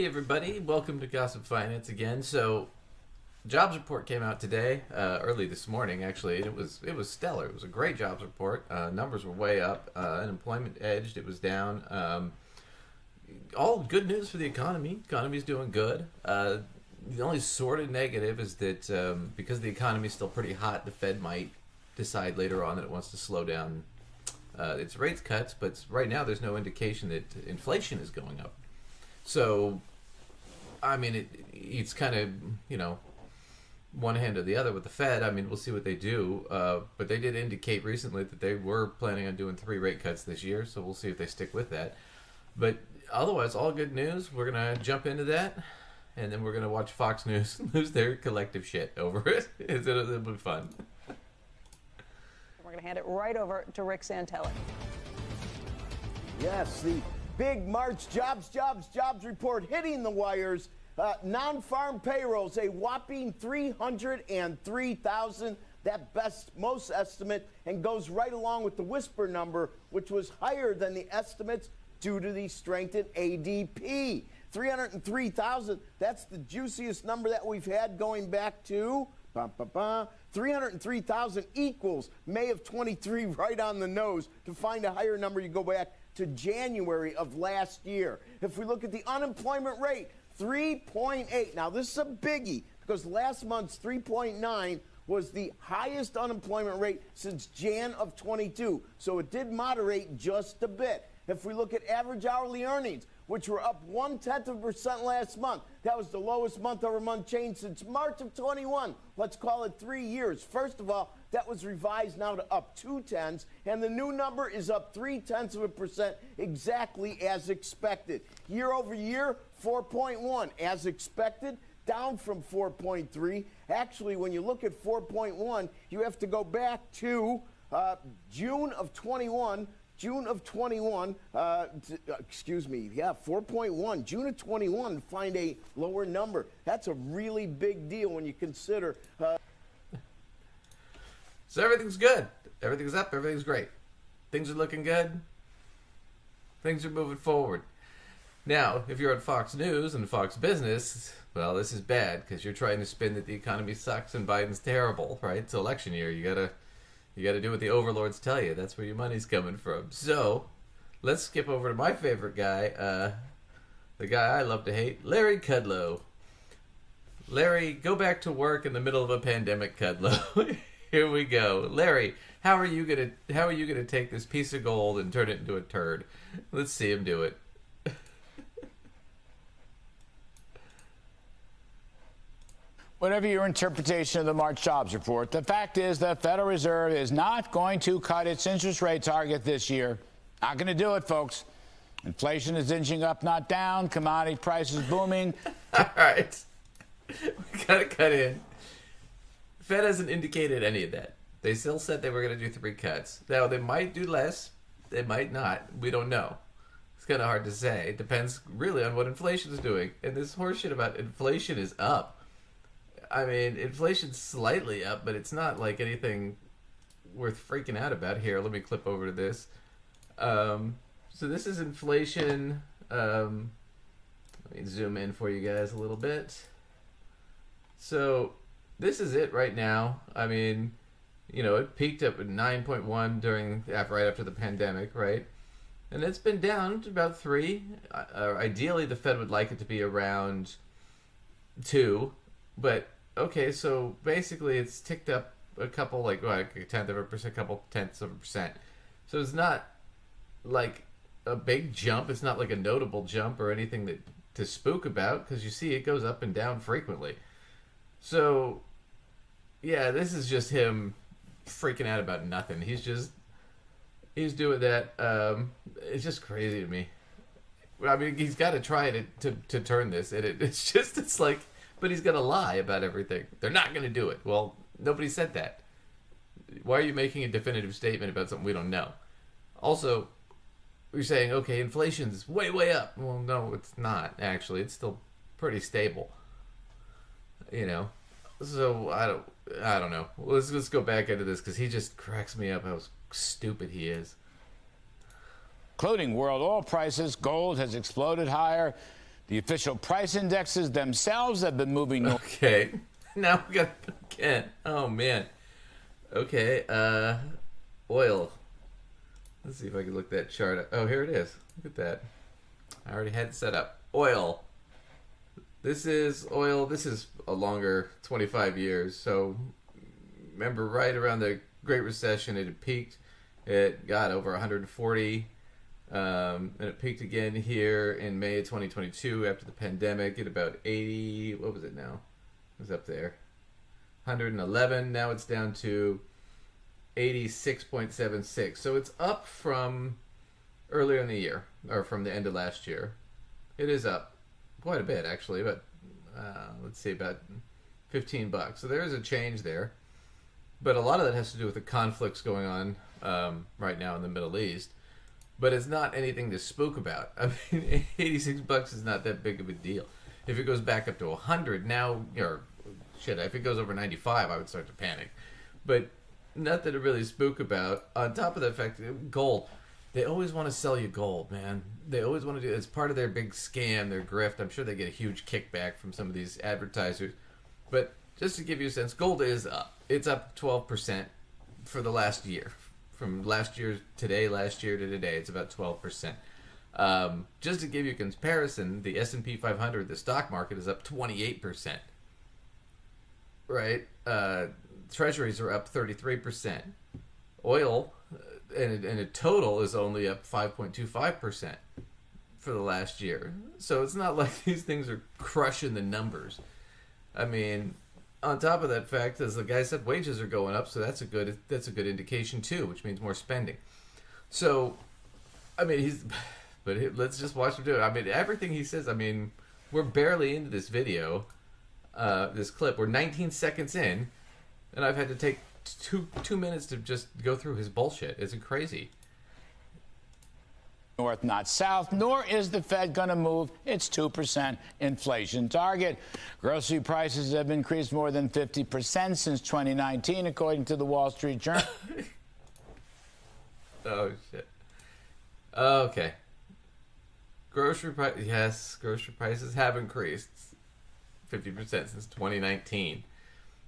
Hey everybody, welcome to Gossip Finance again. So, jobs report came out today, early this morning actually. It was stellar. It was a great jobs report. Numbers were way up. Unemployment edged. It was down. All good news for the economy. Economy's doing good. The only sort of negative is that because the economy's still pretty hot, the Fed might decide later on that it wants to slow down its rates cuts. But right now, there's no indication that inflation is going up. So, I mean, it's kind of, one hand or the other with the Fed. I mean, we'll see what they do. But they did indicate recently that they were planning on doing 3 rate cuts this year. So we'll see if they stick with that. But otherwise, all good news. We're going to jump into that. And then we're going to watch Fox News lose their collective shit over it. It'll be fun. We're going to hand it right over to Rick Santelli. Yes, the big March jobs report hitting the wires. Non-farm payrolls, a whopping 303,000, that most estimate, and goes right along with the whisper number, which was higher than the estimates due to the strength in ADP. 303,000, that's the juiciest number that we've had going back to 303,000 equals May of 23, right on the nose. To find a higher number, you go back to January of last year. If we look at the unemployment rate, 3.8. Now, this is a biggie because last month's 3.9 was the highest unemployment rate since Jan of 22. So it did moderate just a bit. If we look at average hourly earnings, which were up 0.1% last month, that was the lowest month-over-month change since March of 21. Let's call it 3 years. First of all, that was revised now to up 0.2, and the new number is up 0.3%, exactly as expected. Year over year, 4.1, as expected, down from 4.3. Actually, when you look at 4.1, you have to go back to June of 21. June of 21, 4.1, June of 21, find a lower number. That's a really big deal when you consider. So everything's good. Everything's up. Everything's great. Things are looking good. Things are moving forward. Now, if you're on Fox News and Fox Business, well, this is bad because you're trying to spin that the economy sucks and Biden's terrible, right? It's election year. You gotta do what the overlords tell you. That's where your money's coming from. So, let's skip over to my favorite guy, the guy I love to hate, Larry Kudlow. Larry, go back to work in the middle of a pandemic, Kudlow. Here we go. Larry, how are you gonna take this piece of gold and turn it into a turd? Let's see him do it. Whatever your interpretation of the March jobs report, the fact is the Federal Reserve is not going to cut its interest rate target this year. Not going to do it, folks. Inflation is inching up, not down. Commodity prices booming. All right. We got to cut in. Fed hasn't indicated any of that. They still said they were going to do 3 cuts. Now, they might do less. They might not. We don't know. It's kind of hard to say. It depends really on what inflation is doing. And this horseshit about inflation is up. I mean, inflation's slightly up, but it's not like anything worth freaking out about. Here, let me clip over to this. So this is inflation. Let me zoom in for you guys a little bit. So this is it right now. I mean, it peaked up at 9.1 right after the pandemic, right? And it's been down to about 3. Ideally, the Fed would like it to be around 2, but okay, so basically it's ticked up a couple, like a tenth of a percent, couple tenths of a percent. So it's not like a big jump. It's not like a notable jump or anything to spook about, because you see it goes up and down frequently. So, yeah, this is just him freaking out about nothing. He's doing that. It's just crazy to me. I mean, he's got to try to turn this, and it's like. But he's going to lie about everything. They're not going to do it. Well, nobody said that. Why are you making a definitive statement about something we don't know? Also, you're saying, okay, inflation's way, way up. Well, no, it's not, actually. It's still pretty stable. So, I don't know. Let's go back into this, because he just cracks me up how stupid he is. Including world oil prices, gold has exploded higher. The official price indexes themselves have been moving north. Okay. Now we got again. Oh man. Okay. Oil. Let's see if I can look that chart up. Oh, here it is. Look at that. I already had it set up. Oil. This is oil. This is a longer 25 years. So remember, right around the Great Recession, it had peaked. It got over 140. And it peaked again here in May of 2022 after the pandemic at about 80. What was it now? It was up there. 111. Now it's down to 86.76. So it's up from earlier in the year, or from the end of last year. It is up quite a bit, actually, but let's see, about $15. So there is a change there. But a lot of that has to do with the conflicts going on right now in the Middle East. But it's not anything to spook about. I mean, $86 is not that big of a deal. If it goes back up to 100 now, or shit, if it goes over 95, I would start to panic. But nothing to really spook about. On top of the fact, gold. They always want to sell you gold, man. They always want to do. It's part of their big scam, their grift. I'm sure they get a huge kickback from some of these advertisers. But just to give you a sense, gold is up. It's up 12% for the last year. From last year to today, it's about 12%. Just to give you a comparison, the S&P 500, the stock market, is up 28%. Right? Treasuries are up 33%. Oil, and a total, is only up 5.25% for the last year. So it's not like these things are crushing the numbers. I mean, on top of that fact, as the guy said, wages are going up, so that's a good indication too, which means more spending. So, I mean, let's just watch him do it. I mean, everything he says. I mean, we're barely into this video, this clip. We're 19 seconds in, and I've had to take two minutes to just go through his bullshit. It's crazy. North, not south, nor is the Fed going to move its 2% inflation target. Grocery prices have increased more than 50% since 2019, according to the Wall Street Journal. Oh, shit. Okay. Grocery prices have increased 50% since 2019,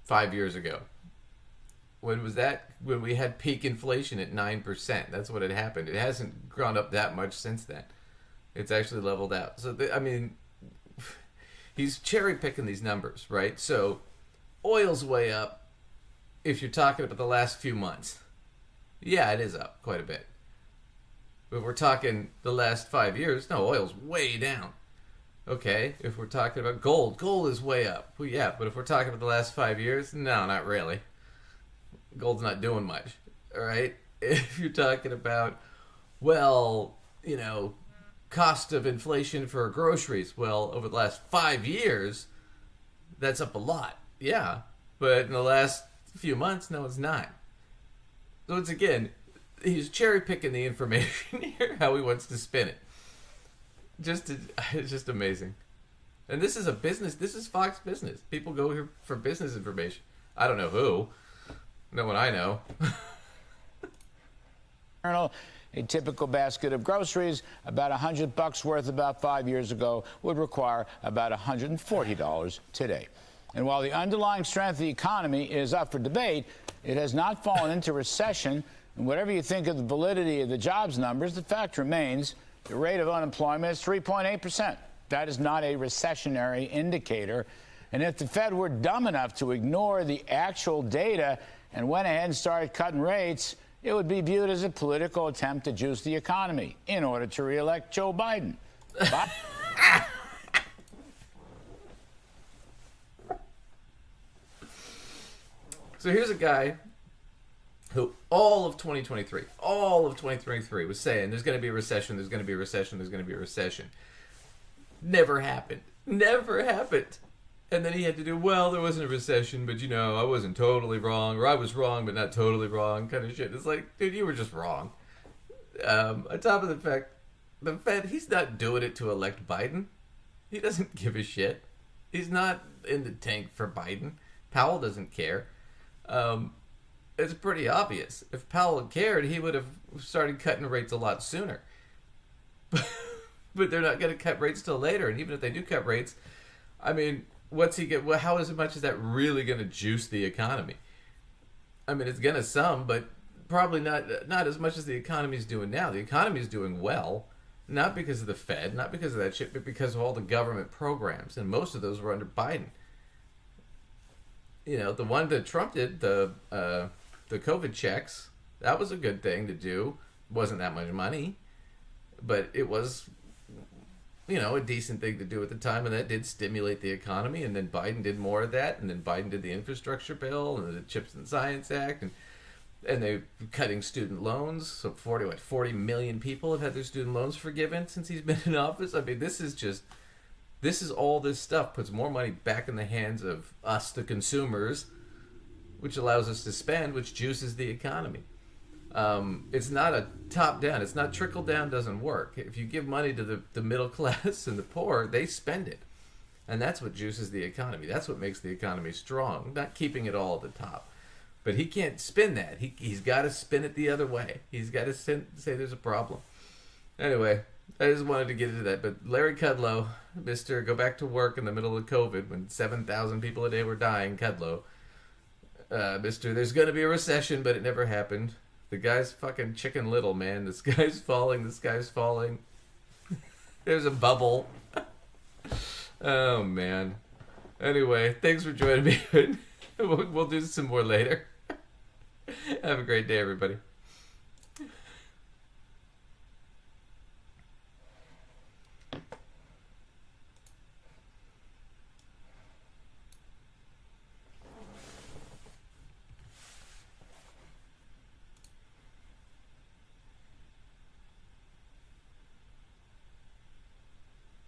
5 years ago. When was that? When we had peak inflation at 9%. That's what had happened. It hasn't gone up that much since then. It's actually leveled out. So, I mean, he's cherry picking these numbers, right? So, oil's way up if you're talking about the last few months. Yeah, it is up quite a bit. But if we're talking the last 5 years, no, oil's way down. Okay, if we're talking about gold is way up. Well, yeah, but if we're talking about the last 5 years, no, not really. Gold's not doing much, all right? If you're talking about, well, you know, cost of inflation for groceries, well, over the last 5 years, that's up a lot, yeah. But in the last few months, no, it's not. So it's, again, he's cherry-picking the information here, how he wants to spin it. It's just amazing. And this is a business, this is Fox Business. People go here for business information. I don't know who. No one I know. A typical basket of groceries, about $100 worth about 5 years ago, would require about $140 today. And while the underlying strength of the economy is up for debate, it has not fallen into recession. And whatever you think of the validity of the jobs numbers, the fact remains the rate of unemployment is 3.8%. That is not a recessionary indicator. And if the Fed were dumb enough to ignore the actual data and went ahead and started cutting rates, it would be viewed as a political attempt to juice the economy in order to reelect Joe Biden. So here's a guy who all of 2023 was saying there's going to be a recession, there's going to be a recession, there's going to be a recession. Never happened. Never happened. And then he had to do, well, there wasn't a recession, but, you know, I wasn't totally wrong, or I was wrong, but not totally wrong, kind of shit. It's like, dude, you were just wrong. On top of the fact, the Fed, he's not doing it to elect Biden. He doesn't give a shit. He's not in the tank for Biden. Powell doesn't care. It's pretty obvious. If Powell had cared, he would have started cutting rates a lot sooner. but they're not going to cut rates till later. And even if they do cut rates, I mean, what's he get? Well, how much is that really going to juice the economy? I mean, it's going to some, but probably not as much as the economy's doing now. The economy's doing well, not because of the Fed, not because of that shit, but because of all the government programs, and most of those were under Biden. You know, the one that Trump did, the COVID checks, that was a good thing to do. Wasn't that much money, but it was, you know, a decent thing to do at the time, and that did stimulate the economy. And then Biden did more of that, and then Biden did the infrastructure bill and the Chips and Science Act, and they're cutting student loans. So 40 million people have had their student loans forgiven since he's been in office. I mean, this is all this stuff puts more money back in the hands of us, the consumers, which allows us to spend, which juices the economy. It's not a top down. It's not trickle down doesn't work. If you give money to the middle class and the poor, they spend it. And that's what juices the economy. That's what makes the economy strong, not keeping it all at the top. But he can't spin that. He's got to spin it the other way. He's got to say there's a problem. Anyway, I just wanted to get into that. But Larry Kudlow, Mr. Go Back to Work in the middle of COVID when 7,000 people a day were dying, Kudlow, Mr. There's going to be a recession, but it never happened. The guy's fucking Chicken Little, man. The sky's falling. The sky's falling. There's a bubble. Oh, man. Anyway, thanks for joining me. We'll do some more later. Have a great day, everybody.